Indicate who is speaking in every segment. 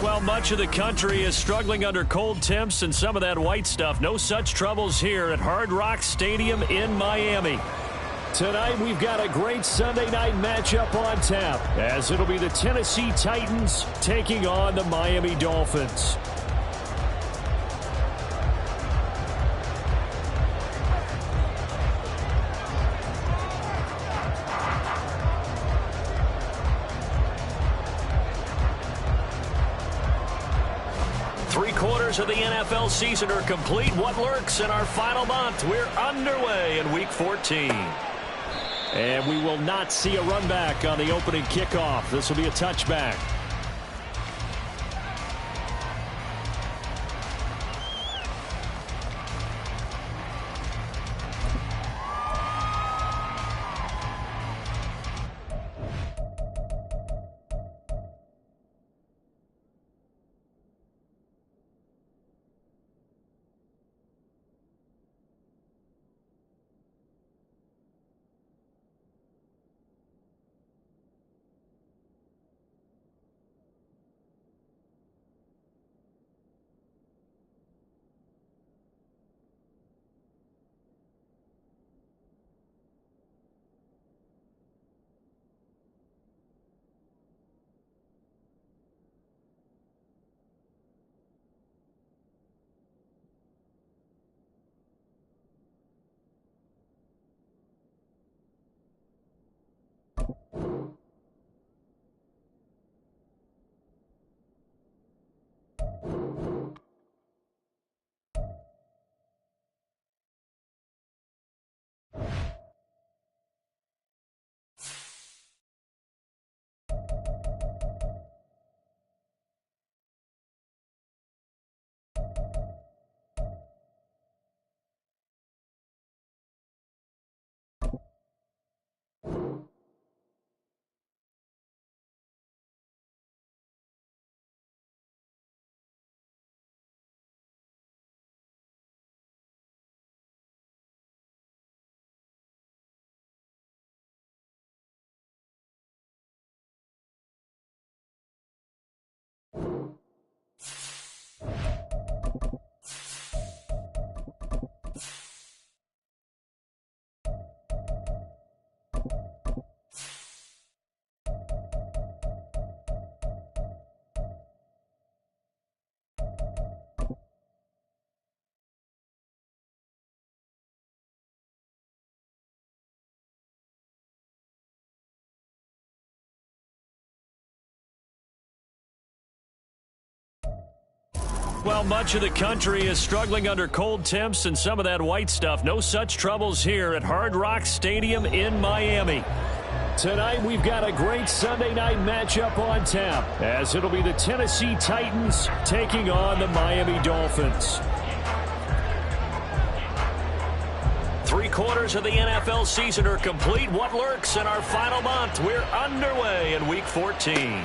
Speaker 1: Well, much of the country is struggling under cold temps and some of that white stuff. No such troubles here at Hard Rock Stadium in Miami. Tonight, we've got a great Sunday night matchup on tap, as it'll be the Tennessee Titans taking on the Miami Dolphins. Three-quarters of the NFL season are complete. What lurks in our final month? We're underway in Week 14. And we will not see a run back on the opening kickoff. This will be a touchback. Well, much of the country is struggling under cold temps and some of that white stuff. No such troubles here at Hard Rock Stadium in Miami. Tonight, we've got a great Sunday night matchup on tap, as it'll be the Tennessee Titans taking on the Miami Dolphins. Three-quarters of the NFL season are complete. What lurks in our final month? We're underway in Week 14.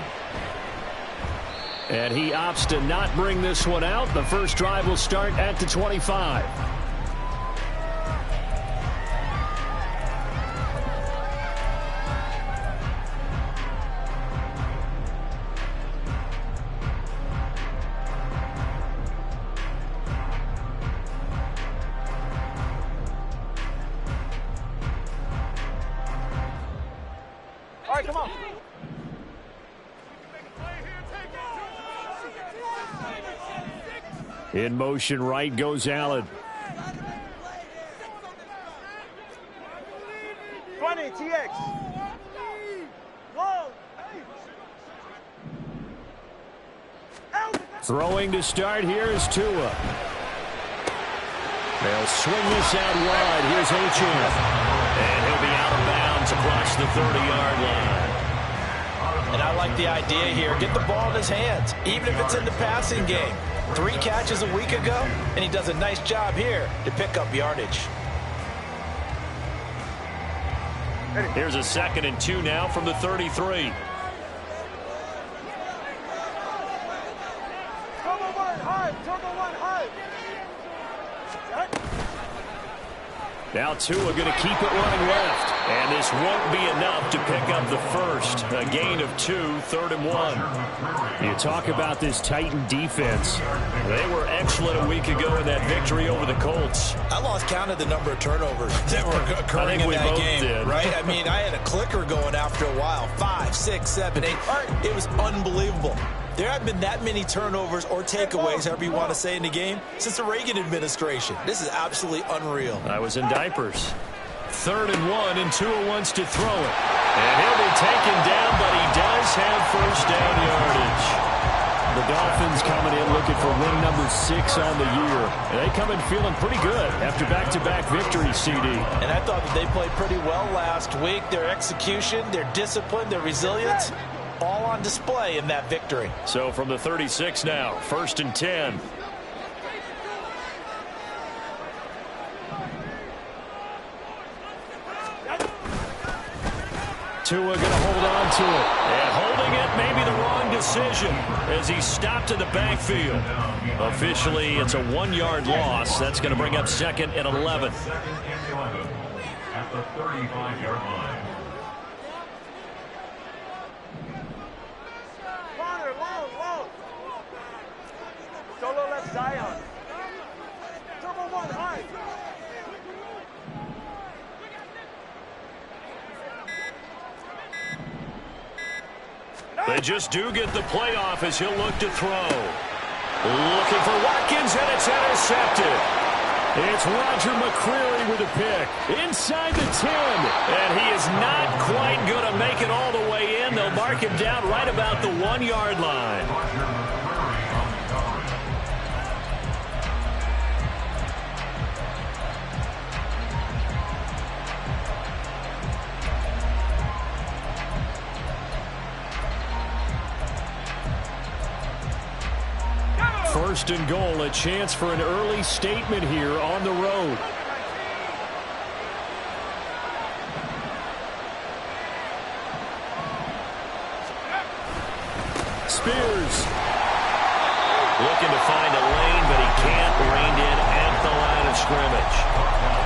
Speaker 1: And he opts to not bring this one out. The first drive will start at the 25.
Speaker 2: All right, come on.
Speaker 1: In motion right goes Allen.
Speaker 2: 20, TX. Whoa.
Speaker 1: Throwing to start here is Tua. They'll swing this out wide. Here's Achane. And he'll be out of bounds across the 30-yard line.
Speaker 3: And I like the idea here. Get the ball in his hands, even if it's in the passing game. 3 catches a week ago, and he does a nice job here to pick up yardage.
Speaker 1: Here's a 2nd and 2 now from the 33.
Speaker 2: Turbo one high.
Speaker 1: Now Tua going to keep it running left. And this won't be enough to pick up the first. A gain of 2, 3rd and 1. You talk about this Titan defense. They were excellent a week ago in that victory over the Colts.
Speaker 3: I lost count of the number of turnovers that were occurring in that game.
Speaker 1: Did.
Speaker 3: Right? I mean, I had a clicker going after a while. 5, 6, 7, 8. It was unbelievable. There haven't been that many turnovers or takeaways, however you want to say, in the game since the Reagan administration. This is absolutely unreal.
Speaker 1: I was in diapers. 3rd and 1, and Tua wants to throw it. And he'll be taken down, but he does have first down yardage. The Dolphins coming in looking for win number 6 on the year. And they come in feeling pretty good after back-to-back victories, CD.
Speaker 3: And I thought that they played pretty well last week. Their execution, their discipline, their resilience, all on display in that victory.
Speaker 1: So from the 36 now, 1st and 10. Tua going to hold on to it. And holding it may be the wrong decision as he stopped in the backfield. Officially, it's a 1-yard loss. That's going to bring up 2nd and 11.
Speaker 4: At the 35-yard line.
Speaker 2: Corner, long. Solo left Zion. Turbo 1, high.
Speaker 1: They just do get the playoff as he'll look to throw. Looking for Watkins, and it's intercepted. It's Roger McCreary with a pick. Inside the 10. And he is not quite going to make it all the way in. They'll mark him down right about the 1-yard line. First and goal, a chance for an early statement here on the road. Spears looking to find a lane, but he can't. Reined in at the line of scrimmage.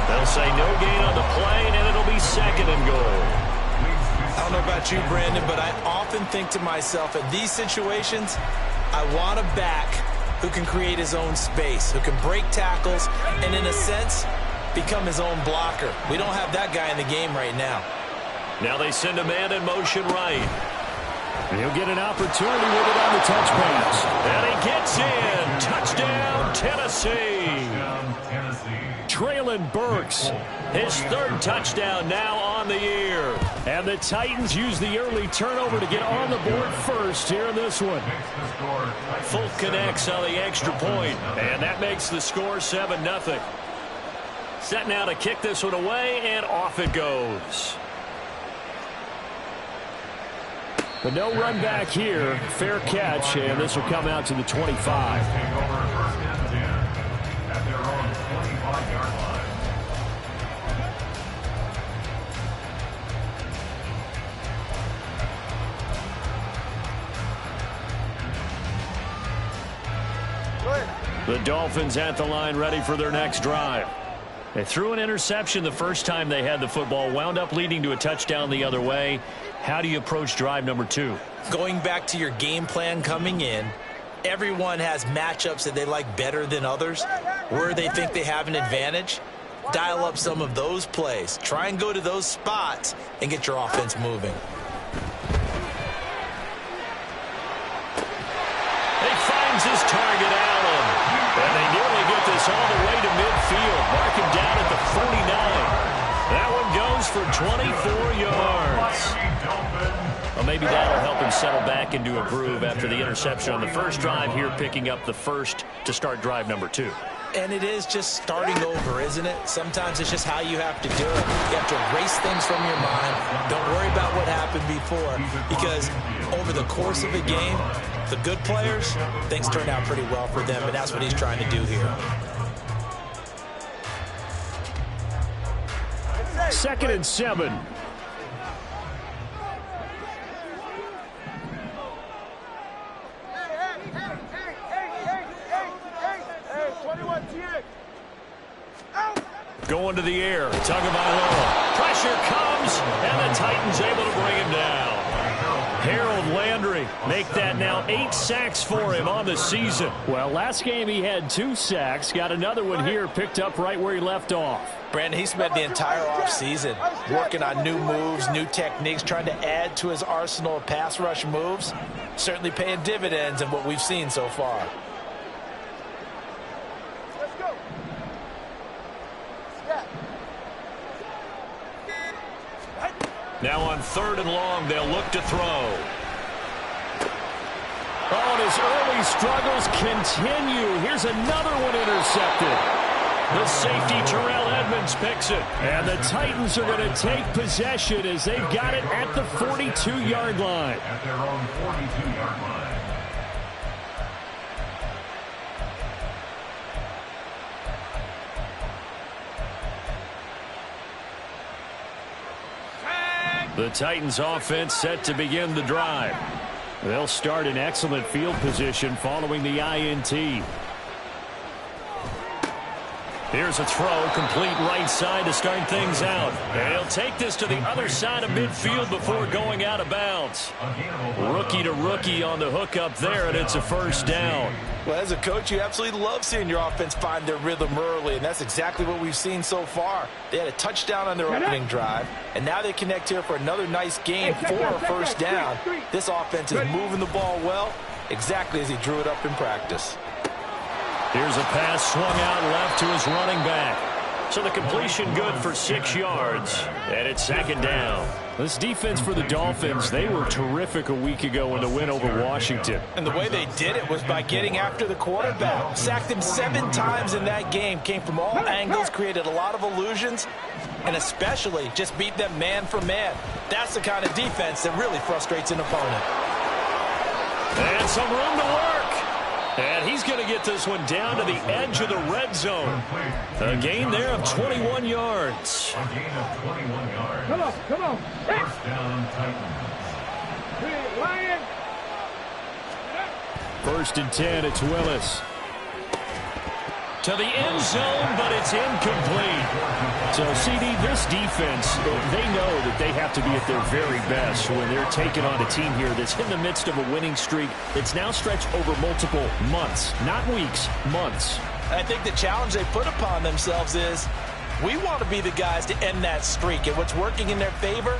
Speaker 1: They'll say no gain on the play, and it'll be 2nd and goal.
Speaker 3: I don't know about you, Brandon, but I often think to myself, in these situations, I want a back who can create his own space, who can break tackles, and in a sense, become his own blocker. We don't have that guy in the game right now.
Speaker 1: Now they send a man in motion right. And he'll get an opportunity with it on the touch pass. And he gets in. Touchdown, Tennessee. Traylon Burks, his 3rd touchdown now on the year. And the Titans use the early turnover to get on the board first here in this one. Fulk connects on the extra point, and that makes the score 7-0. Set now to kick this one away, and off it goes. But no run back here. Fair catch, and this will come out to the 25. The Dolphins at the line, ready for their next drive. They threw an interception the first time they had the football, wound up leading to a touchdown the other way. How do you approach drive number 2?
Speaker 3: Going back to your game plan coming in, everyone has matchups that they like better than others. Where they think they have an advantage, dial up some of those plays. Try and go to those spots and get your offense moving.
Speaker 1: He finds his target, Allen. And they nearly get this all the way to midfield. Mark him down at the 49. That one goes for 24 yards. Well, maybe that'll help him settle back into a groove after the interception on the first drive here, picking up the first to start drive number 2.
Speaker 3: And it is just starting over, isn't it? Sometimes it's just how you have to do it. You have to erase things from your mind. Don't worry about what happened before, because over the course of a game, the good players, things turned out pretty well for them, and that's what he's trying to do here.
Speaker 1: 2nd and 7. going to the air. Tagovailoa. Pressure comes, and the Titans able to bring him down. Harold Landry make that now 8 sacks for him on the season. Well, last game he had 2 sacks. Got another one here picked up right where he left off.
Speaker 3: Brandon, he spent the entire offseason working on new moves, new techniques, trying to add to his arsenal of pass rush moves. Certainly paying dividends in what we've seen so far.
Speaker 2: Let's go. Snap.
Speaker 1: Now on 3rd and long, they'll look to throw. Oh, and his early struggles continue. Here's another one intercepted. The safety, Terrell Edmonds, picks it. And the Titans are going to take possession as they've got it at the 42-yard line.
Speaker 4: At their own 42-yard line.
Speaker 1: The Titans offense set to begin the drive. They'll start in excellent field position following the INT. Here's a throw, complete right side to start things out. And he'll take this to the other side of midfield before going out of bounds. Rookie to rookie on the hookup there, and it's a first down.
Speaker 3: Well, as a coach, you absolutely love seeing your offense find their rhythm early, and that's exactly what we've seen so far. They had a touchdown on their opening drive, and now they connect here for another nice game for a first down. This offense is moving the ball well, exactly as he drew it up in practice.
Speaker 1: Here's a pass swung out left to his running back. So the completion good for 6 yards, and it's 2nd down. This defense for the Dolphins, they were terrific a week ago in the win over Washington.
Speaker 3: And the way they did it was by getting after the quarterback. Sacked him 7 times in that game. Came from all angles, created a lot of illusions, and especially just beat them man for man. That's the kind of defense that really frustrates an opponent.
Speaker 1: And some room to work. And he's going to get this one down to the edge of the red zone. A gain there of 21 yards.
Speaker 4: A gain of 21 yards.
Speaker 2: Come on.
Speaker 4: First down, Titans.
Speaker 2: Lion.
Speaker 1: 1st and 10, it's Willis. To the end zone, but it's incomplete. So, CD, this defense, they know that they have to be at their very best when they're taking on a team here that's in the midst of a winning streak that's now stretched over multiple months, not weeks, months.
Speaker 3: I think the challenge they put upon themselves is we want to be the guys to end that streak. And what's working in their favor?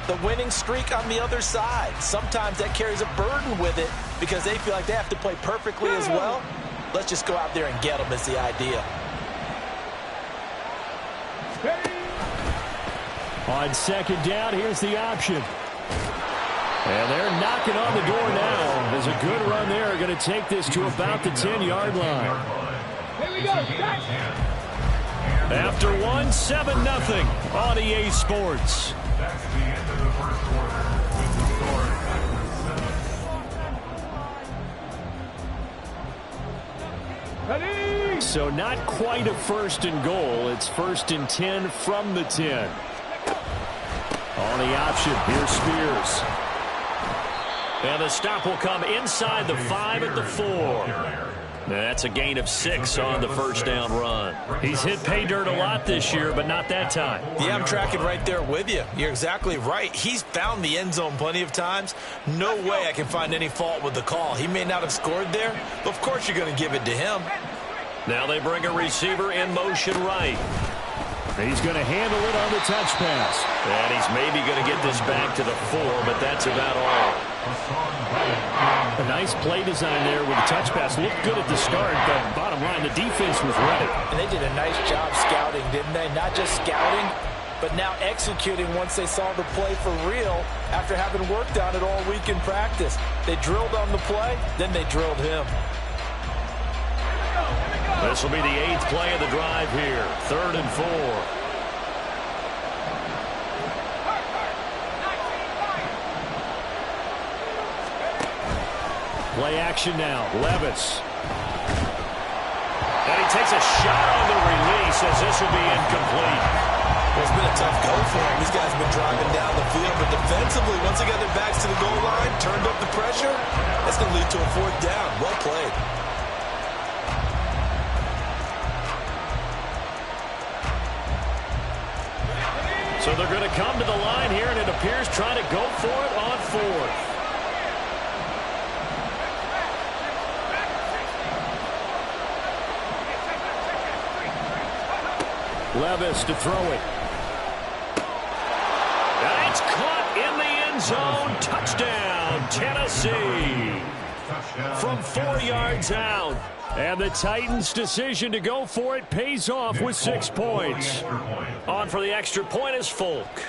Speaker 3: The winning streak on the other side. Sometimes that carries a burden with it because they feel like they have to play perfectly as well. Let's just go out there and get them is the idea.
Speaker 1: On 2nd down, here's the option. And they're knocking on the door now. There's a good run there. Going to take this to about the 10-yard line.
Speaker 2: Here we go.
Speaker 1: After 7-0 on EA Sports.
Speaker 4: That's the end of the first quarter. With the score
Speaker 2: Ready?
Speaker 1: So not quite a 1st and goal. It's 1st and 10 from the 10. On the option, here's Spears. And the stop will come inside the 5 at the 4. That's a gain of 6 on the first down run. He's hit pay dirt a lot this year, but not that time.
Speaker 3: Yeah, I'm tracking right there with you. You're exactly right. He's found the end zone plenty of times. No way I can find any fault with the call. He may not have scored there, but of course you're going to give it to him.
Speaker 1: Now they bring a receiver in motion right. He's going to handle it on the touch pass. And he's maybe going to get this back to the 4, but that's about all. A nice play design there with the touch pass. Looked good at the start, but bottom line, the defense was ready.
Speaker 3: And they did a nice job scouting, didn't they? Not just scouting, but now executing once they saw the play for real after having worked on it all week in practice. They drilled on the play, then they drilled him.
Speaker 1: This will be the 8th play of the drive here. 3rd and 4. Play action now. Levis. And he takes a shot on the release as this will be incomplete.
Speaker 3: Well, it's been a tough go for him. These guys have been driving down the field, but defensively, once they got their backs to the goal line, turned up the pressure, that's going to lead to a 4th down. Well played.
Speaker 1: So they're going to come to the line here, and it appears trying to go for it on fourth. Levis to throw it. It's caught in the end zone. Touchdown, Tennessee. From 4 yards out. And the Titans' decision to go for it pays off with 6 points. On for the extra point is Folk.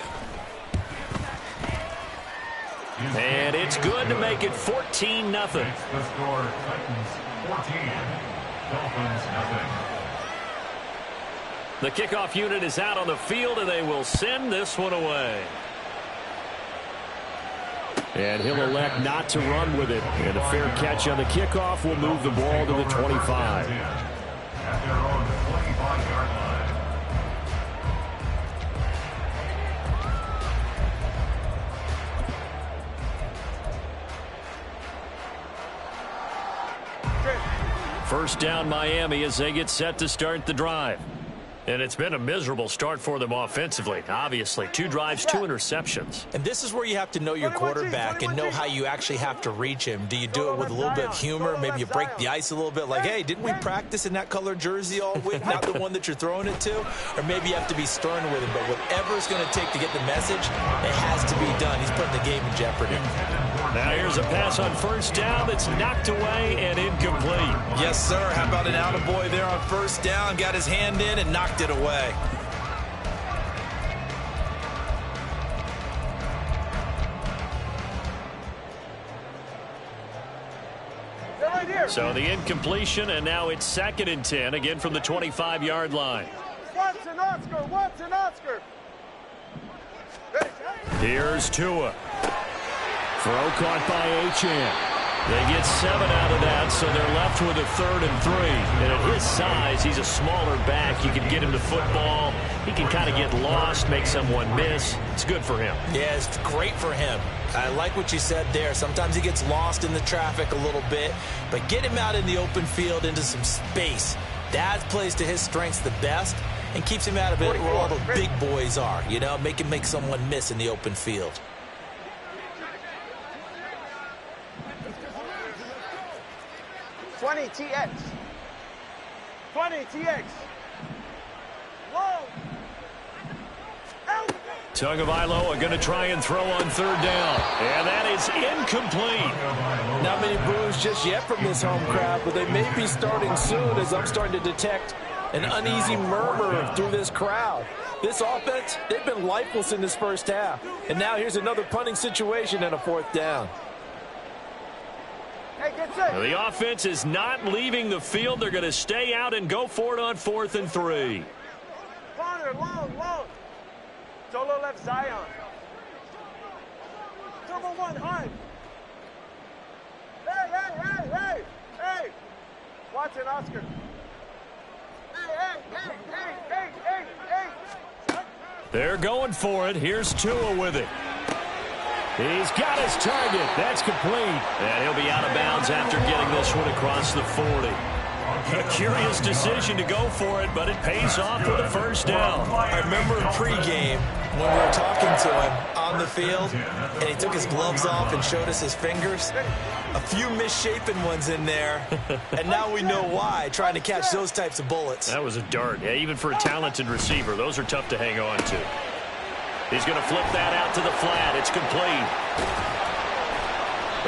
Speaker 1: And it's good to make it 14-0.
Speaker 4: The score, Titans 14, Dolphins 0.
Speaker 1: The kickoff unit is out on the field, and they will send this one away. And he'll elect not to run with it. And a fair catch on the kickoff will move the ball to the 25.
Speaker 4: At their own 25-yard line.
Speaker 1: First down, Miami, as they get set to start the drive. And it's been a miserable start for them offensively. Obviously, 2 drives, 2 interceptions.
Speaker 3: And this is where you have to know your quarterback and know how you actually have to reach him. Do you do it with a little bit of humor? Maybe you break the ice a little bit like, hey, didn't we practice in that colored jersey all week, not the one that you're throwing it to? Or maybe you have to be stern with him. But whatever it's going to take to get the message, it has to be done. He's putting the game in jeopardy.
Speaker 1: Now here's a pass on first down that's knocked away and incomplete.
Speaker 3: Yes, sir. How about an attaboy there on first down? Got his hand in and knocked it away.
Speaker 1: So the incompletion, and now it's 2nd and 10, again from the 25-yard line.
Speaker 2: Watson, Oscar.
Speaker 1: Here's Tua. Throw caught by Achane. They get 7 out of that, so they're left with a 3rd and 3. And at his size, he's a smaller back. You can get him to football. He can kind of get lost, make someone miss. It's good for him.
Speaker 3: Yeah, it's great for him. I like what you said there. Sometimes he gets lost in the traffic a little bit, but get him out in the open field into some space. That plays to his strengths the best and keeps him out of it where all the big boys are. You know, make him make someone miss in the open field.
Speaker 2: TX. 20 TX. Low.
Speaker 1: Tagovailoa are going to try and throw on 3rd down. And that is incomplete.
Speaker 5: Not many boos just yet from this home crowd, but they may be starting soon as I'm starting to detect an uneasy murmur through this crowd. This offense, they've been lifeless in this first half. And now here's another punting situation and a 4th down.
Speaker 2: Hey, get set.
Speaker 1: The offense is not leaving the field. They're going to stay out and go for it on 4th and 3.
Speaker 2: Corner, long. Solo left Zion. Turbo 1, hard. Hey. Watson, Oscar. Hey.
Speaker 1: They're going for it. Here's Tua with it. He's got his target. That's complete. And he'll be out of bounds after getting this one across the 40. A curious decision to go for it, but it pays off with a 1st down.
Speaker 3: I remember in pregame when we were talking to him on the field, and he took his gloves off and showed us his fingers. A few misshapen ones in there, and now we know why, trying to catch those types of bullets.
Speaker 1: That was a dart. Yeah, even for a talented receiver, those are tough to hang on to. He's going to flip that out to the flat. It's complete.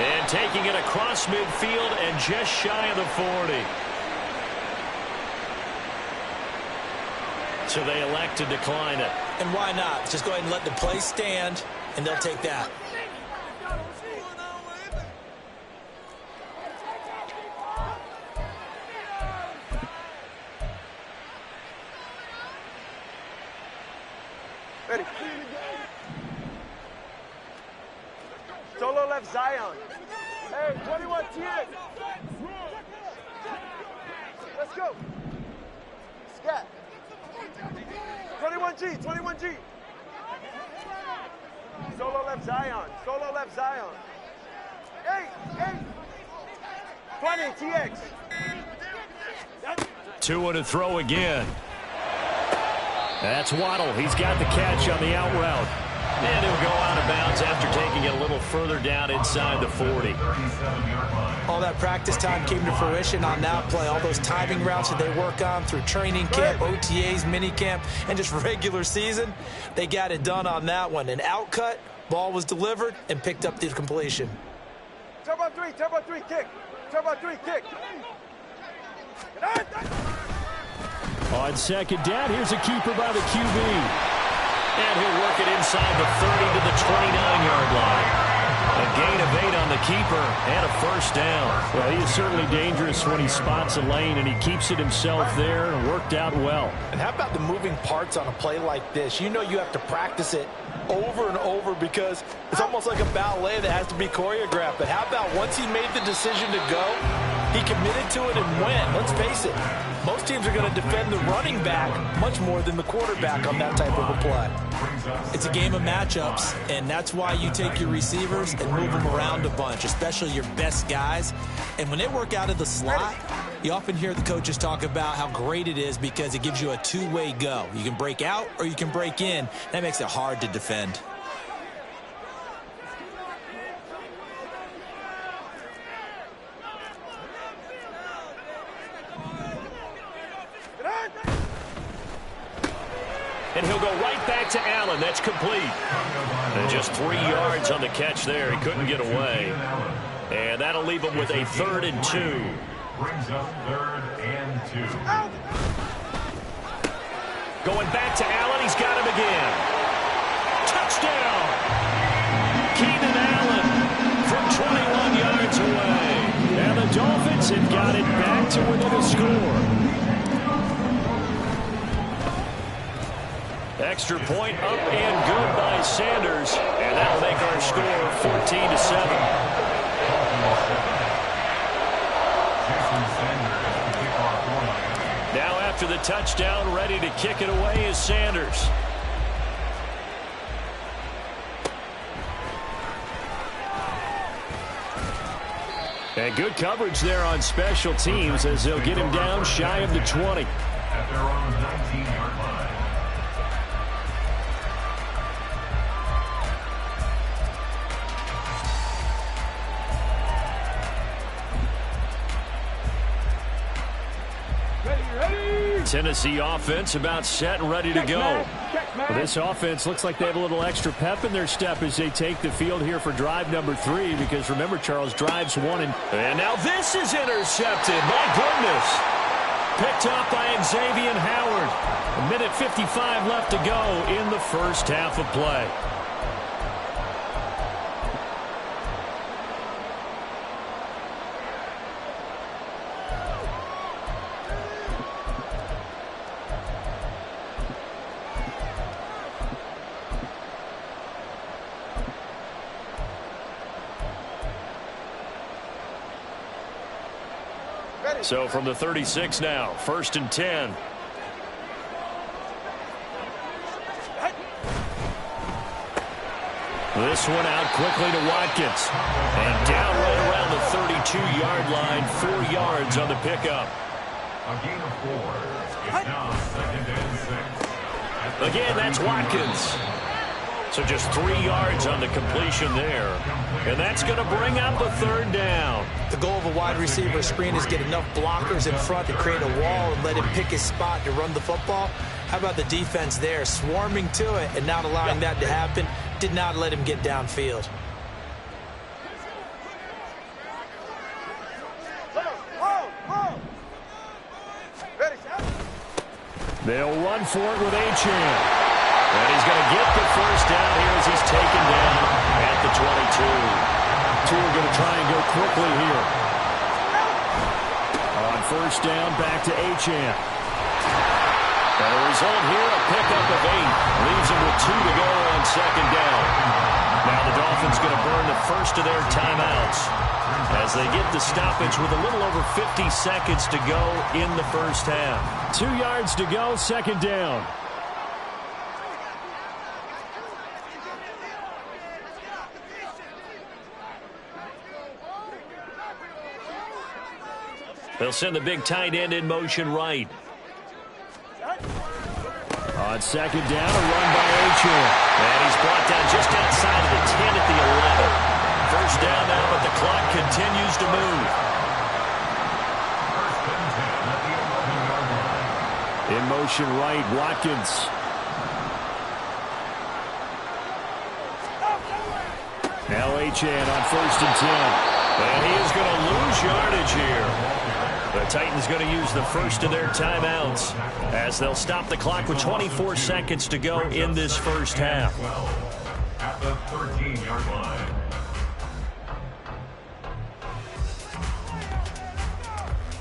Speaker 1: And taking it across midfield and just shy of the 40. So they elect to decline it.
Speaker 3: And why not? Just go ahead and let the play stand, and they'll take that.
Speaker 2: Ready. Solo left Zion. Hey, 21 TX. Let's go. Scat. 21G. Solo left Zion. Hey. 20 TX.
Speaker 1: Tua to throw again. That's Waddle. He's got the catch on the out route. And he'll go out of bounds after taking it a little further down inside the 40.
Speaker 3: All that practice time came to fruition on that play. All those timing routes that they work on through training camp, OTAs, minicamp, and just regular season, they got it done on that one. An out cut, ball was delivered, and picked up the completion.
Speaker 2: Turbo three, kick. Turbo three, kick.
Speaker 1: On second down, here's a keeper by the QB. And he'll work it inside the 30 to the 29-yard line. A gain of 8 on the keeper and a first down. Well, he is certainly dangerous when he spots a lane, and he keeps it himself there and worked out well.
Speaker 5: And how about the moving parts on a play like this? You know you have to practice it over and over because it's almost like a ballet that has to be choreographed. But how about once he made the decision to go, he committed to it and went. Let's face it, most teams are going to defend the running back much more than the quarterback on that type of a play.
Speaker 3: It's a game of matchups, and that's why you take your receivers and move them around a bunch, especially your best guys. And when they work out of the slot, you often hear the coaches talk about how great it is because it gives you a two-way go. You can break out or you can break in. That makes it hard to defend.
Speaker 1: And he'll go right back to Allen. That's complete. And just 3 yards on the catch there. He couldn't get away. And that'll leave him with a 3rd and 2.
Speaker 4: Brings up 3rd and 2.
Speaker 1: Going back to Allen. He's got him again. Touchdown. Keenan Allen from 21 yards away. And the Dolphins have got it back to within a score. Extra point up and good by Sanders, and that'll make our score 14-7. Now after the touchdown, ready to kick it away is Sanders. And good coverage there on special teams as they'll get him down shy of the 20.
Speaker 4: At their own 19-yard line.
Speaker 1: Tennessee offense about set and ready to go. Well, this offense looks like they have a little extra pep in their step as they take the field here for drive number 3 because remember, Charles, drives 1 and now this is intercepted. My goodness. Picked up by Xavier Howard. 1:55 left to go in the first half of play. So from the 36 now, 1st and 10. This one out quickly to Watkins. And down right around the 32-yard line, 4 yards on the pickup.
Speaker 4: A gain of 4. It's now 2nd and 6.
Speaker 1: Again, that's Watkins. So just 3 yards on the completion there. And that's going to bring up a 3rd down.
Speaker 3: The goal of a wide receiver screen is get enough blockers in front to create a wall and let him pick his spot to run the football. How about the defense there, swarming to it and not allowing that to happen? Did not let him get downfield.
Speaker 1: They'll run for it with Achane. And he's going to get the first down here as he's taken down at the 22. Tua going to try and go quickly here. On 1st down, back to Achane. And the result here, a pickup of 8. Leaves him with 2 to go on 2nd down. Now the Dolphins going to burn the first of their timeouts as they get the stoppage with a little over 50 seconds to go in the first half. 2 yards to go, 2nd down. They'll send the big tight end in motion right. On On second down, a run by Achane.
Speaker 6: And he's brought down just outside of the 10 at the 11. First down now, but the clock continues to move.
Speaker 1: In motion right, Watkins. Now Achane on first and 10.
Speaker 6: And he is going to lose yardage here. The Titans going to use the first of their timeouts as they'll stop the clock with 24 seconds to go in this first half.
Speaker 4: At the 13-yard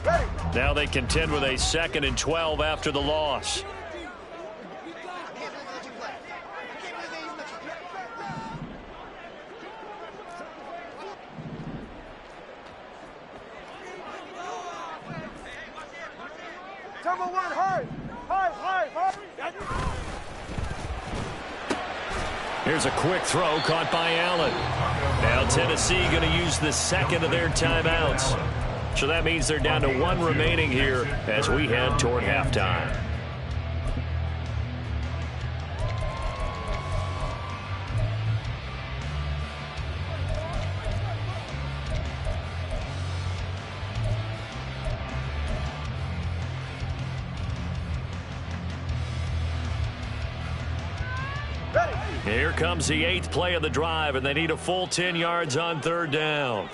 Speaker 4: line.
Speaker 1: Now they contend with a 2nd and 12 after the loss.
Speaker 2: Number one, high.
Speaker 1: Here's a quick throw caught by Allen.
Speaker 6: Now Tennessee going to use the 2nd of their timeouts.
Speaker 1: So that means they're down to 1 remaining here as we head toward halftime. Here comes the 8th play of the drive, and they need a full 10 yards on 3rd down.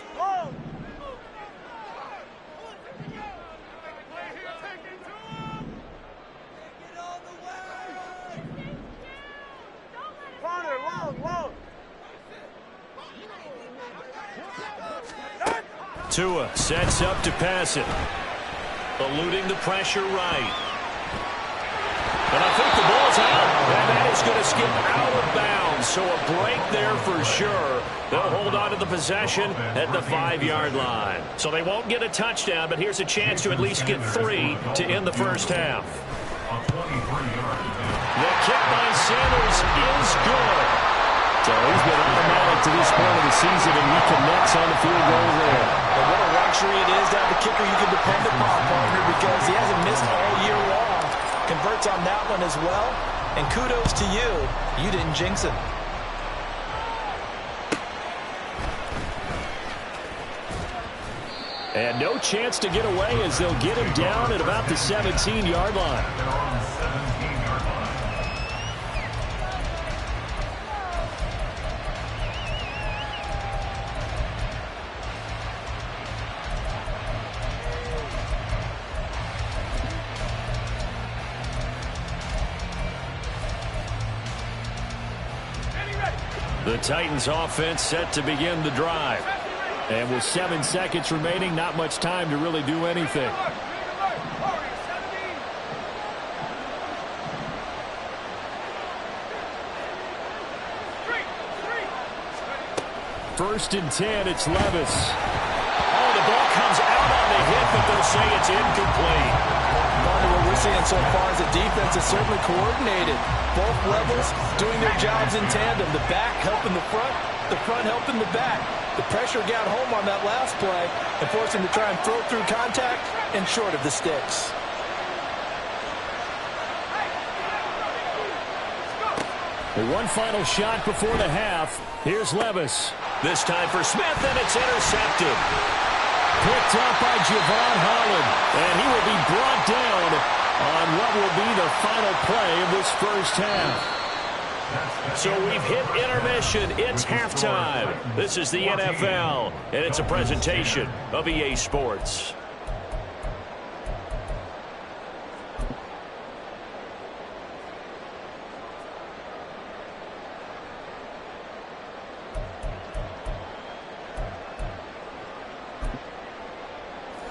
Speaker 1: Tua sets up to pass it.
Speaker 6: Eluding the pressure right.
Speaker 1: And I think the ball's out. And that is going to skip out of bounds. So a break there for sure. They'll hold on to the possession at the 5-yard line. So they won't get a touchdown, but here's a chance to at least get 3 to end the first half. The kick by Sanders is good. So he's been automatic to this point of the season, and he connects on the field goal there.
Speaker 5: And what a luxury it is to have a kicker you can depend upon, partner, because he hasn't missed all year long. Converts on that one as well. And kudos to you. You didn't jinx him.
Speaker 1: And no chance to get away as they'll get him down at about the 17-yard line.
Speaker 4: They're on the 17-yard line.
Speaker 1: The Titans offense set to begin the drive. And with 7 seconds remaining, not much time to really do anything. First and 10, it's Levis.
Speaker 6: Oh, the ball comes out on the hit, but they'll say it's incomplete.
Speaker 5: What we're seeing so far is the defense is certainly coordinated. Both levels doing their jobs in tandem. The back helping the front helping the back. The pressure got home on that last play and forced him to try and throw through contact and short of the sticks.
Speaker 1: One final shot before the half. Here's Levis.
Speaker 6: This time for Smith, and it's intercepted.
Speaker 1: Picked up by Javon Holland, and he will be brought down on what will be the final play of this first half.
Speaker 6: So we've hit intermission. It's halftime. This is the NFL, and it's a presentation of EA Sports.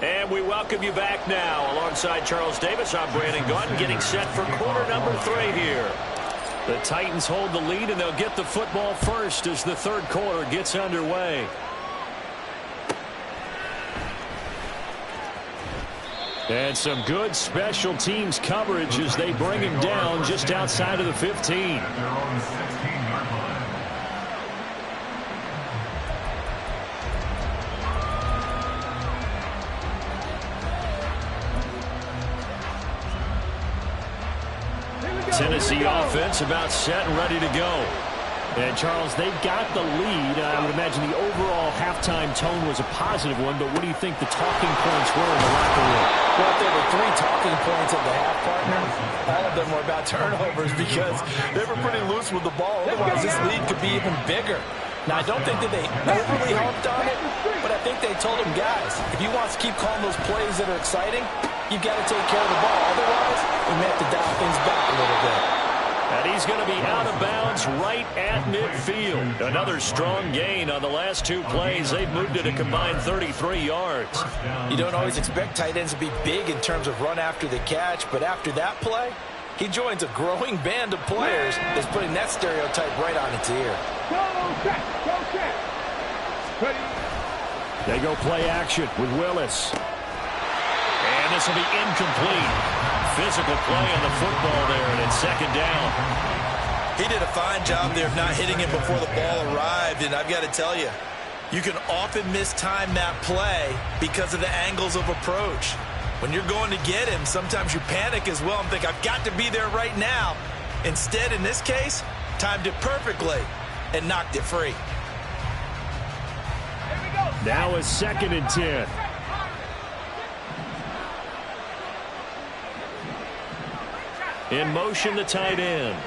Speaker 6: And we welcome you back now. Alongside Charles Davis, I'm Brandon Gunn, getting set for quarter number 3 here. The Titans hold the lead, and they'll get the football first as the third quarter gets underway.
Speaker 1: And some good special teams coverage as they bring him down just outside of the 15.
Speaker 4: They're on the 16-yard line.
Speaker 1: Tennessee offense about set and ready to go. And, Charles, they've got the lead. I would imagine the overall halftime tone was a positive one, but what do you think the talking points were in the locker room?
Speaker 5: Well, if there were 3 talking points at the half, partner, all of them were about turnovers because they were pretty loose with the ball. Otherwise, this lead could be even bigger. Now, I don't think that they overly harped on it, but I think they told them, guys, if you want to keep calling those plays that are exciting, you've got to take care of the ball. Otherwise, we may have to dial things back a little bit.
Speaker 1: And he's going to be out of bounds right at midfield. Another strong gain on the last 2 plays. They've moved it a combined 33 yards.
Speaker 3: You don't always expect tight ends to be big in terms of run after the catch, but after that play, he joins a growing band of players that's putting that stereotype right on its ear.
Speaker 1: They go play action with Willis. And this will be incomplete. Physical play on the football there, and it's 2nd down.
Speaker 3: He did a fine job there of not hitting it before the ball arrived, and I've got to tell you, you can often mistime that play because of the angles of approach. When you're going to get him, sometimes you panic as well and think, I've got to be there right now. Instead, in this case, timed it perfectly and knocked it free.
Speaker 1: Now a 2nd and 10. In motion, the tight end.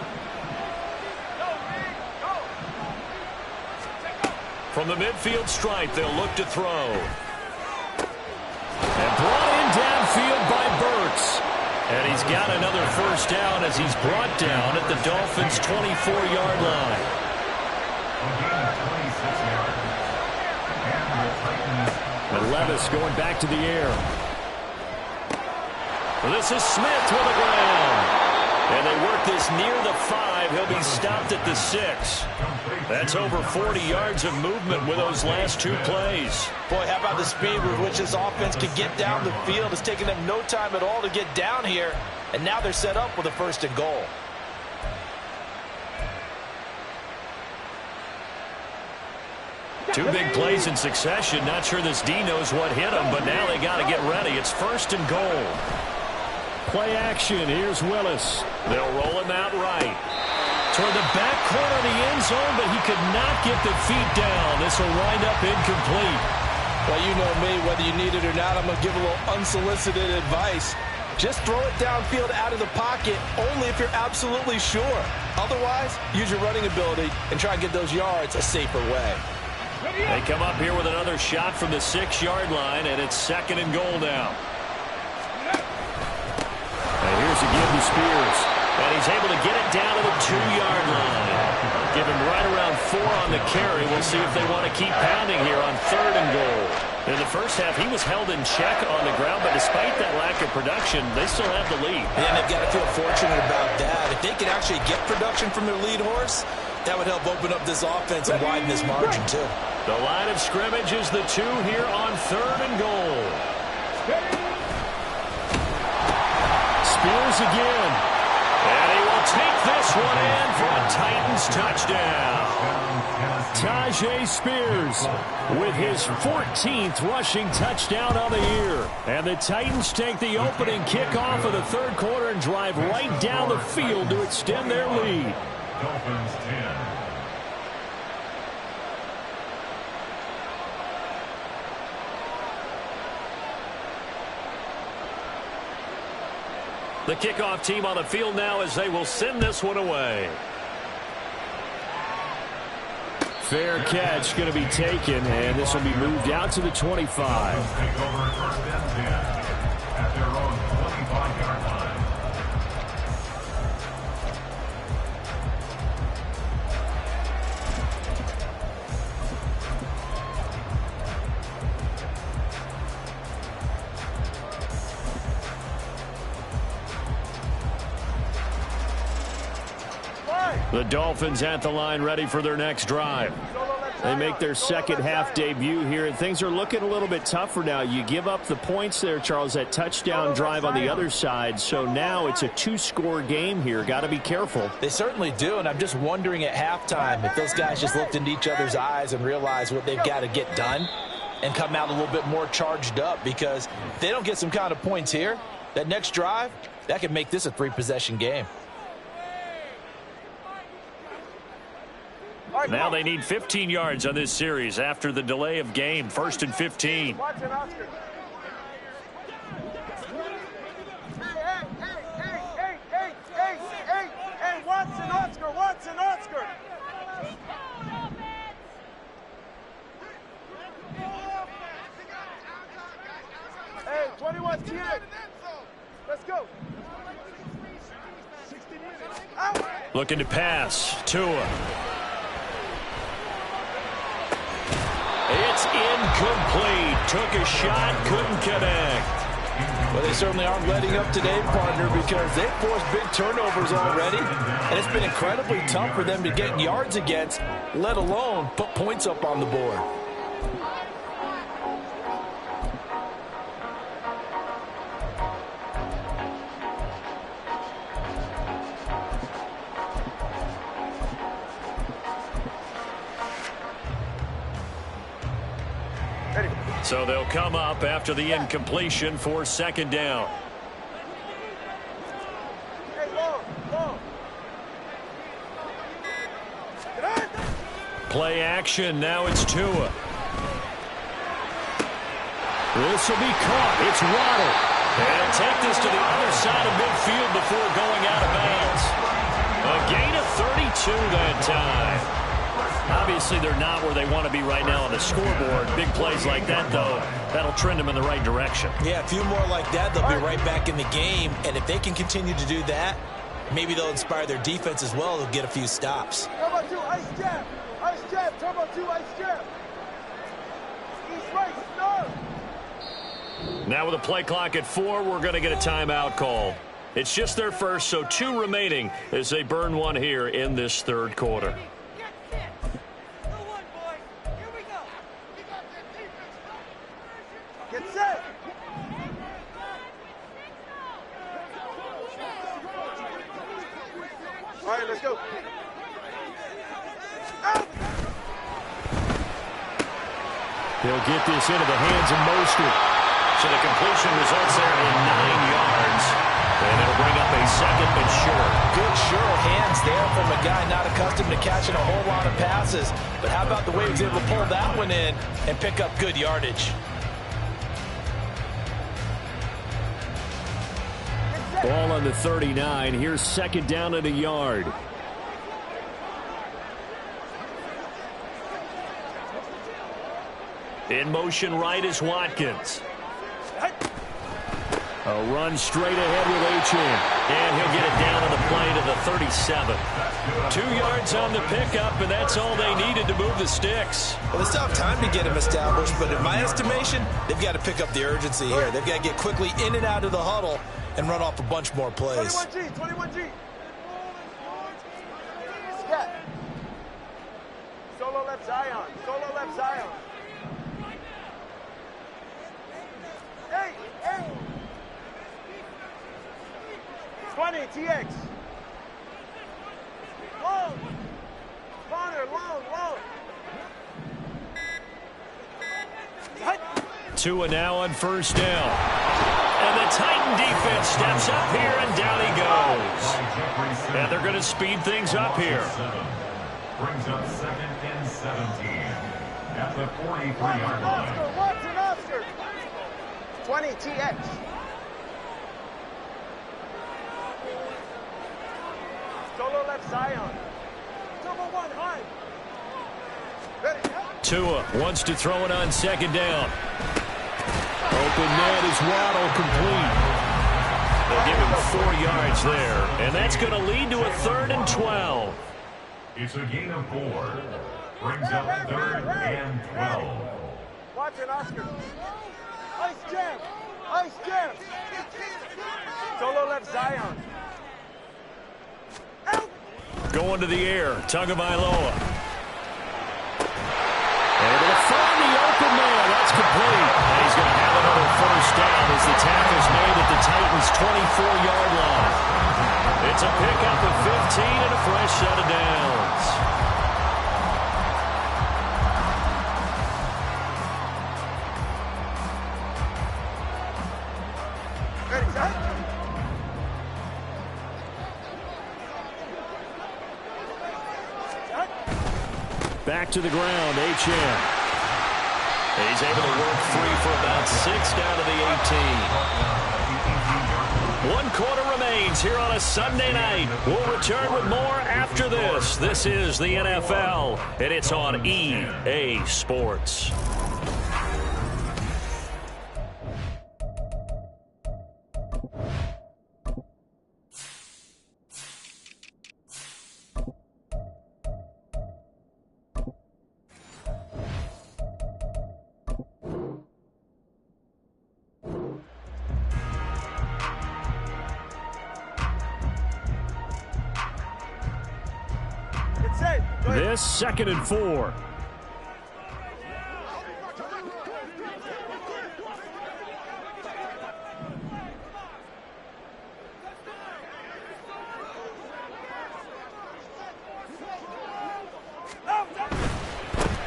Speaker 1: From the midfield stripe, they'll look to throw. And brought in downfield by Burks. And he's got another 1st down as he's brought down at the Dolphins' 24-yard line. And Levis going back to the air. Well, this is Smith with the ground. And they work this near the 5. He'll be stopped at the 6. That's over 40 yards of movement with those last 2 plays.
Speaker 3: Boy, how about the speed with which this offense can get down the field? It's taken them no time at all to get down here. And now they're set up with a 1st and goal.
Speaker 1: Two big plays in succession. Not sure this D knows what hit him, but now they got to get ready. It's 1st and goal. Play action. Here's Willis. They'll roll him out right. Toward the back corner of the end zone, but he could not get the feet down. This will wind up incomplete.
Speaker 5: Well, you know me, whether you need it or not, I'm going to give a little unsolicited advice. Just throw it downfield out of the pocket only if you're absolutely sure. Otherwise, use your running ability and try and get those yards a safer way.
Speaker 1: They come up here with another shot from the 6-yard line, and it's 2nd and goal now. And here's a give to Spears. And he's able to get it down to the 2-yard line. Give him right around 4 on the carry. We'll see if they want to keep pounding here on 3rd and goal. In the first half, he was held in check on the ground, but despite that lack of production, they still have the lead.
Speaker 3: And they've got to feel fortunate about that. If they can actually get production from their lead horse, that would help open up this offense and widen this margin, too.
Speaker 1: The line of scrimmage is the 2 here on 3rd and goal. Spears again. And he will take this one in for a Titans touchdown. Tyjae Spears with his 14th rushing touchdown on the year. And the Titans take the opening kickoff of the 3rd quarter and drive right down the field to extend their lead.
Speaker 4: Dolphins 10.
Speaker 1: The kickoff team on the field now as they will send this one away. Fair catch going to be taken, and this will be moved out to the 25.
Speaker 4: Take over 1st and 10 at their own 25-yard line.
Speaker 1: The Dolphins at the line ready for their next drive. They make their 2nd half debut here, and things are looking a little bit tougher now. You give up the points there, Charles, that touchdown drive on the other side. So now it's a 2-score game here. Got to be careful.
Speaker 3: They certainly do, and I'm just wondering at halftime if those guys just looked into each other's eyes and realized what they've got to get done and come out a little bit more charged up, because if they don't get some kind of points here, that next drive, that could make this a 3-possession game.
Speaker 1: Now they need 15 yards on this series after the delay of game. 1st and 15.
Speaker 2: Watch it, Oscar. Hey, Watson, Oscar. Hey, 21 TX. Let's go. Out.
Speaker 1: Looking to pass. Tua. It's incomplete. Took a shot, couldn't connect.
Speaker 5: Well, they certainly aren't letting up today, partner, because they've forced big turnovers already, and it's been incredibly tough for them to get yards against, let alone put points up on the board.
Speaker 1: So they'll come up after the incompletion for 2nd down.
Speaker 2: Hey, long.
Speaker 1: Play action. Now it's Tua. This will be caught. It's Waddle. And take this to the other side of midfield before going out of bounds. A gain of 32 that time. Obviously, they're not where they want to be right now on the scoreboard. Big plays like that, though, that'll trend them in the right direction.
Speaker 3: Yeah, a few more like that, they'll be right back in the game. And if they can continue to do that, maybe they'll inspire their defense as well. They'll get a few stops.
Speaker 2: Turbo 2, ice jab. Turbo 2, ice jab. East right, no.
Speaker 1: Now with a play clock at 4, we're going to get a timeout call. It's just their first, so 2 remaining as they burn one here in this 3rd quarter.
Speaker 2: Get set. All right, let's go. Out.
Speaker 1: They'll get this into the hands of Mostert. So the completion results there in 9 yards. And it'll bring up a 2nd but short.
Speaker 5: Good sure hands there from a guy not accustomed to catching a whole lot of passes. But how about the way he was able to pull that one in and pick up good yardage?
Speaker 1: Ball on the 39. Here's 2nd down at a yard. In motion right is Watkins. A run straight ahead with Achane. And he'll get it down on the play to the 37. 2 yards on the pickup, and that's all they needed to move the sticks.
Speaker 3: Well, they still have time to get him established, but in my estimation, they've got to pick up the urgency here. They've got to get quickly in and out of the huddle and run off a bunch more plays.
Speaker 2: 21G. Scat. Solo left Zion. Hey. 20, TX. Long. Connor, long.
Speaker 1: Tua now on 1st down. And the Titan defense steps up here, and down he goes. And they're going to speed things up here.
Speaker 4: Brings up 2nd and 17 at the 43-yard line.
Speaker 2: Watson. 20, TX. Solo left Zion. Double 1 high. Ready.
Speaker 1: Tua wants to throw it on 2nd down. Open net is Waddle, complete. They'll give him 4 yards there, and that's going to lead to a 3rd and 12.
Speaker 4: It's a gain of 4. Brings up 3rd and 12.
Speaker 2: Watson, Oscar. Ice jam. Solo left Zion. Out.
Speaker 1: Going to the air, Tagovailoa. Able to find the open man. That's complete. And he's going to have another 1st down as the tackle's made at the Titans' 24-yard line. It's a pickup of 15 and a fresh set of downs.
Speaker 2: Ready, set.
Speaker 1: Back to the ground, H.N. He's able to work free for about 6 down to the 18. 1 quarter remains here on a Sunday night. We'll return with more after this. This is the NFL, and it's on EA Sports. This 2nd and 4.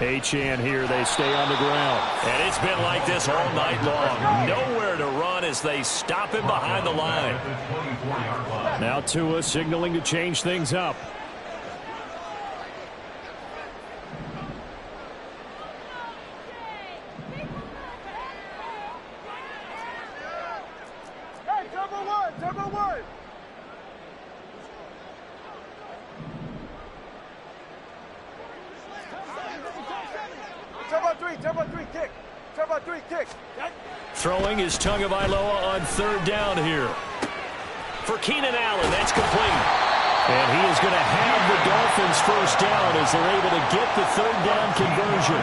Speaker 1: H.N. here, they stay on the ground. And it's been like this all night long. Nowhere to run as they stop him behind the line. Now Tua signaling to change things up. Throwing is Tagovailoa on 3rd down here. For Keenan Allen, that's complete. And he is going to have the Dolphins 1st down as they're able to get the 3rd down conversion.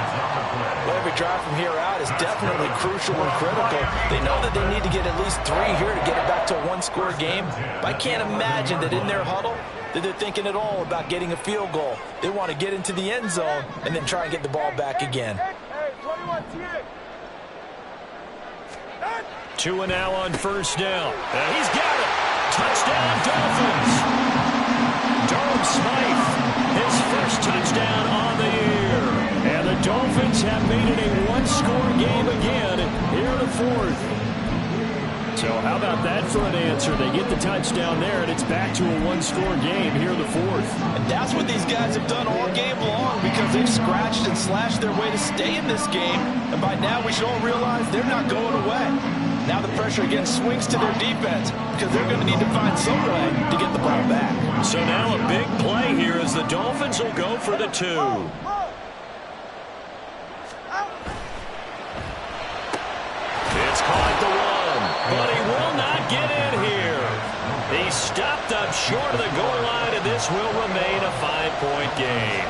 Speaker 5: Well, every drive from here out is definitely crucial and critical. They know that they need to get at least 3 here to get it back to a 1-score game. But I can't imagine that in their huddle that they're thinking at all about getting a field goal. They want to get into the end zone and then try and get the ball back again.
Speaker 1: Tua now on 1st down. And he's got it. Touchdown, Dolphins. Durham Smythe, his 1st touchdown on the year. And the Dolphins have made it a 1-score game again here in the 4th. So how about that for an answer? They get the touchdown there, and it's back to a 1-score game here in the 4th.
Speaker 5: And that's what these guys have done all game long because they've scratched and slashed their way to stay in this game. And by now we should all realize they're not going away. Now the pressure again swings to their defense because they're going to need to find some way to get the ball back.
Speaker 1: So now a big play here as the Dolphins will go for the 2. It's caught the 1, but he will not get in here. He stopped up short of the goal line, and this will remain a 5-point game.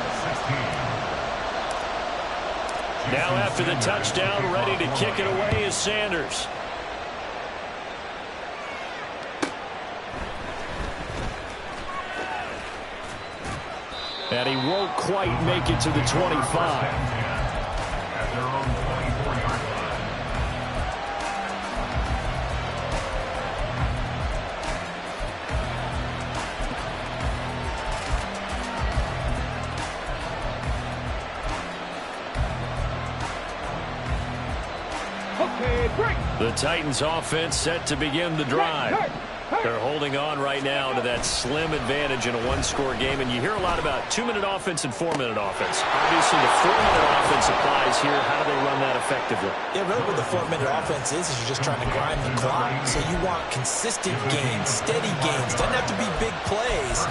Speaker 1: Now after the touchdown, ready to kick it away is Sanders. And he won't quite make it to the 25. The Titans offense set to begin the drive. They're holding on right now to that slim advantage in a 1-score game, and you hear a lot about 2-minute offense and 4-minute offense. Obviously, the 4-minute offense applies here. How do they run that effectively?
Speaker 3: Yeah, really what the 4-minute offense is you're just trying to grind the clock. So you want consistent gains, steady gains. Doesn't have to be big plays,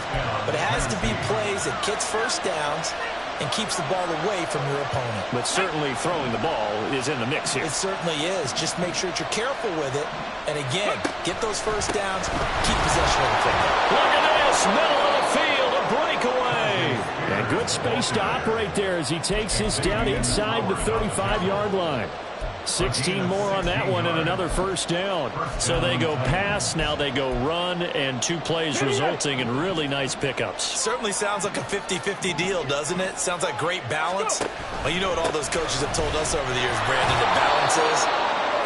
Speaker 3: but it has to be plays that gets 1st downs and keeps the ball away from your opponent.
Speaker 1: But certainly throwing the ball is in the mix here.
Speaker 3: It certainly is. Just make sure that you're careful with it. And again, get those 1st downs, keep possession of the football.
Speaker 1: Look at this, middle of the field, a breakaway. And good space to operate there as he takes this down inside the 35-yard line. 16 more on that one and another 1st down. So they go pass, now they go run, and 2 plays resulting in really nice pickups.
Speaker 3: Certainly sounds like a 50-50 deal, doesn't it? Sounds like great balance. Well, you know what all those coaches have told us over the years, Brandon, that balance is?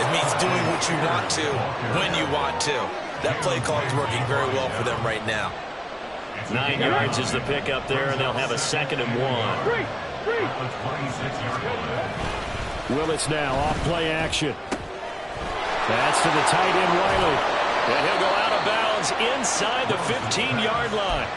Speaker 3: It means doing what you want to, when you want to. That play calling is working very well for them right now.
Speaker 1: 9 yards is the pickup there, and they'll have a 2nd and 1. Willis now off play action. That's to the tight end, Riley. And he'll go out of bounds is inside the 15-yard line.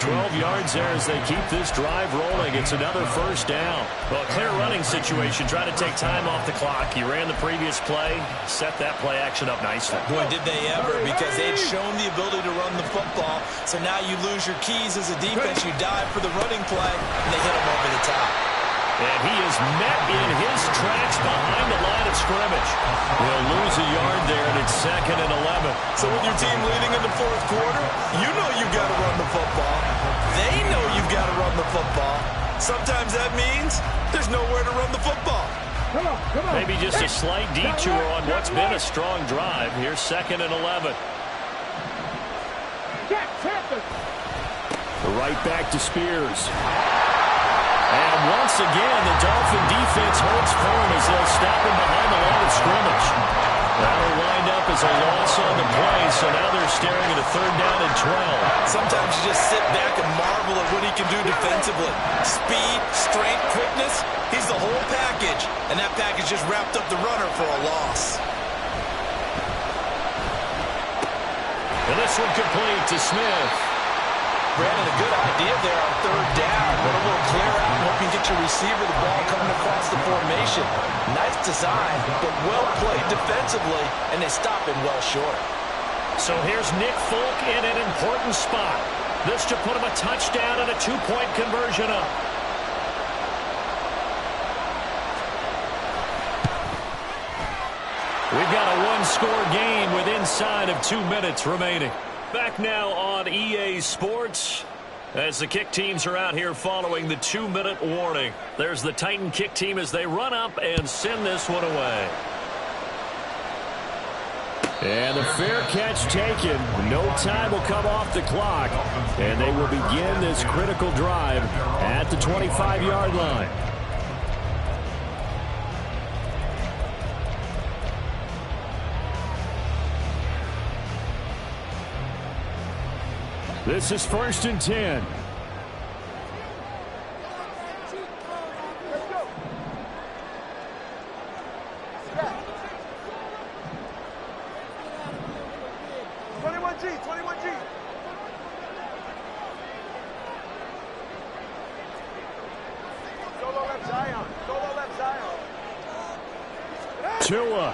Speaker 1: 12 yards there as they keep this drive rolling. It's another first down. Well, a clear running situation. Try to take time off the clock. You ran the previous play, set that play action up nicely.
Speaker 3: Boy, did they ever, because they'd shown the ability to run the football. So now you lose your keys as a defense. You dive for the running play, and they hit him over the top.
Speaker 1: And he is met in his tracks behind the line of scrimmage. He'll lose a yard there, and it's 2nd and 11.
Speaker 3: So with your team leading in the fourth quarter, you know you've got to run the football. They know you've got to run the football. Sometimes that means there's nowhere to run the football.
Speaker 2: Come on.
Speaker 1: Maybe just a slight detour on what's been a strong drive. Here's 2nd and 11. Right back to Spears. And once again, the Dolphin defense holds firm as they'll stop him behind the line of scrimmage. That'll wind up as a loss on the play, so now they're staring at a 3rd down and 12.
Speaker 3: Sometimes you just sit back and marvel at what he can do defensively. Speed, strength, quickness, he's the whole package. And that package just wrapped up the runner for a loss.
Speaker 1: And this one complete to Smith.
Speaker 3: Brandon, a good idea there on 3rd down. Run a little clear out and hope you get your receiver the ball coming across the formation. Nice design, but well played defensively, and they stop him well short.
Speaker 1: So here's Nick Folk in an important spot. This to put him a touchdown and a 2-point conversion up. We've got a 1-score game with inside of 2 minutes remaining. Back now on EA Sports as the kick teams are out here following the 2-minute warning. There's the Titan kick team as they run up and send this one away. And the fair catch taken. No time will come off the clock. And they will begin this critical drive at the 25-yard line. This is 1st and 10.
Speaker 2: Let's go. 21G. Solo left Zion.
Speaker 1: Tua.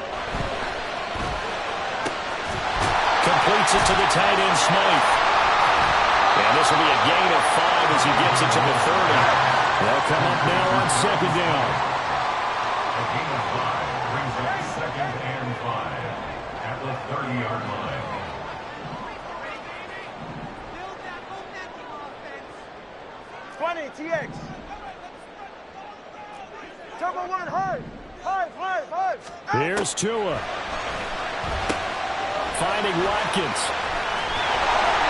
Speaker 1: Completes it to the tight end, Smythe. And this will be a gain of 5 as he gets it to the 30. They'll come up now on 2nd down.
Speaker 4: A gain of 5 brings up 2nd and 5 at the 30-yard line.
Speaker 2: TX. Turbo 1, high.
Speaker 1: Here's Tua. Finding Watkins.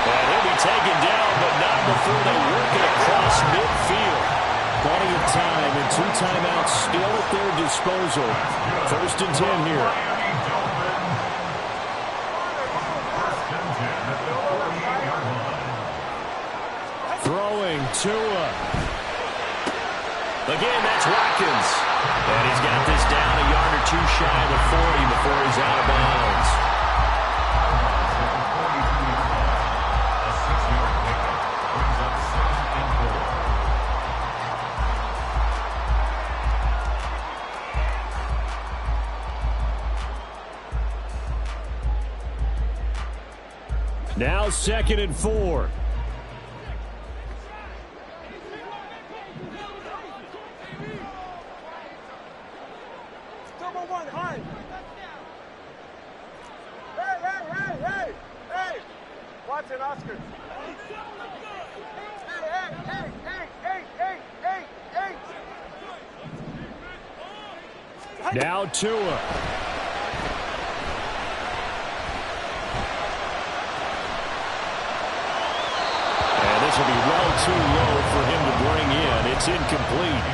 Speaker 1: And he'll be taken down, but not before they work it across midfield. Plenty of time and 2 timeouts still at their disposal. 1st and 10 here. Throwing Tua. Again, that's Watkins. And he's got this down a yard or 2 shy of the 40 before he's out of bounds.
Speaker 4: A 6-yard pickup brings up 2nd and 4.
Speaker 1: Now 2nd and 4.
Speaker 2: Turbo 1, high. Hey. Watson, Oscar. Hey.
Speaker 1: Now Tua. This will be well too low for him to bring in. It's incomplete.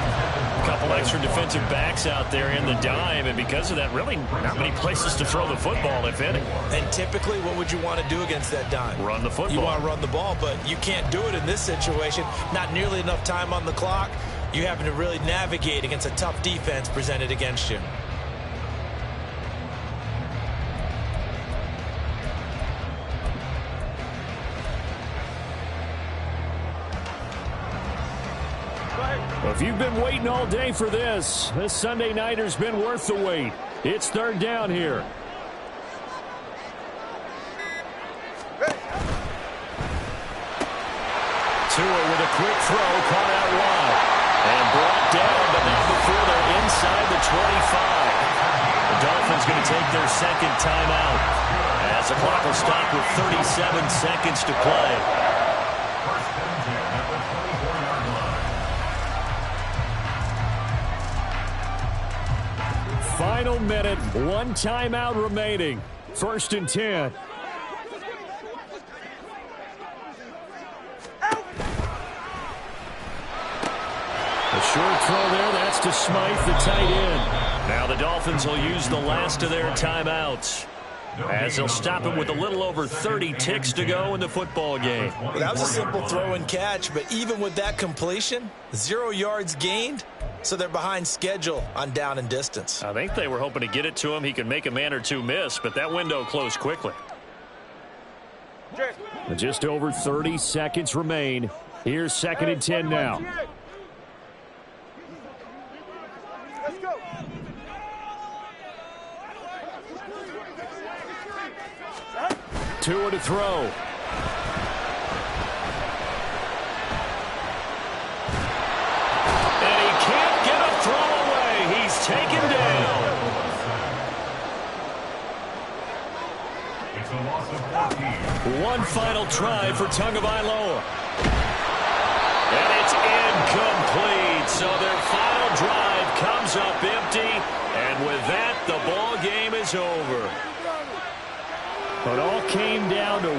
Speaker 1: A couple extra defensive backs out there in the dime, and because of that, really not many places to throw the football, if any.
Speaker 3: And typically, what would you want to do against that dime?
Speaker 1: Run the football.
Speaker 3: You want to run the ball, but you can't do it in this situation. Not nearly enough time on the clock. You having to really navigate against a tough defense presented against you.
Speaker 1: If you've been waiting all day for this Sunday nighter's been worth the wait. It's third down here. Tua with a quick throw, caught out wide. And brought down, but not before they're inside the 25. The Dolphins going to take their second timeout as the clock will stop with 37 seconds to play. Final minute, one timeout remaining. 1st and 10. A short throw there, that's to Smythe, the tight end. Now the Dolphins will use the last of their timeouts as they'll stop it with a little over 30 ticks to go in the football game.
Speaker 3: Well, that was a simple throw and catch, but even with that completion, 0 yards gained, so they're behind schedule on down and distance.
Speaker 1: I think they were hoping to get it to him. He could make a man or two miss, but that window closed quickly. Just over 30 seconds remain. Here's 2nd and 10 now.
Speaker 2: Let's go.
Speaker 1: Tua to throw. And he can't get a throw away. He's taken down.
Speaker 4: It's a loss of 14.
Speaker 1: One final try for Tagovailoa. And it's incomplete. So their final drive comes up empty. And with that, the ball game is over. But all came down to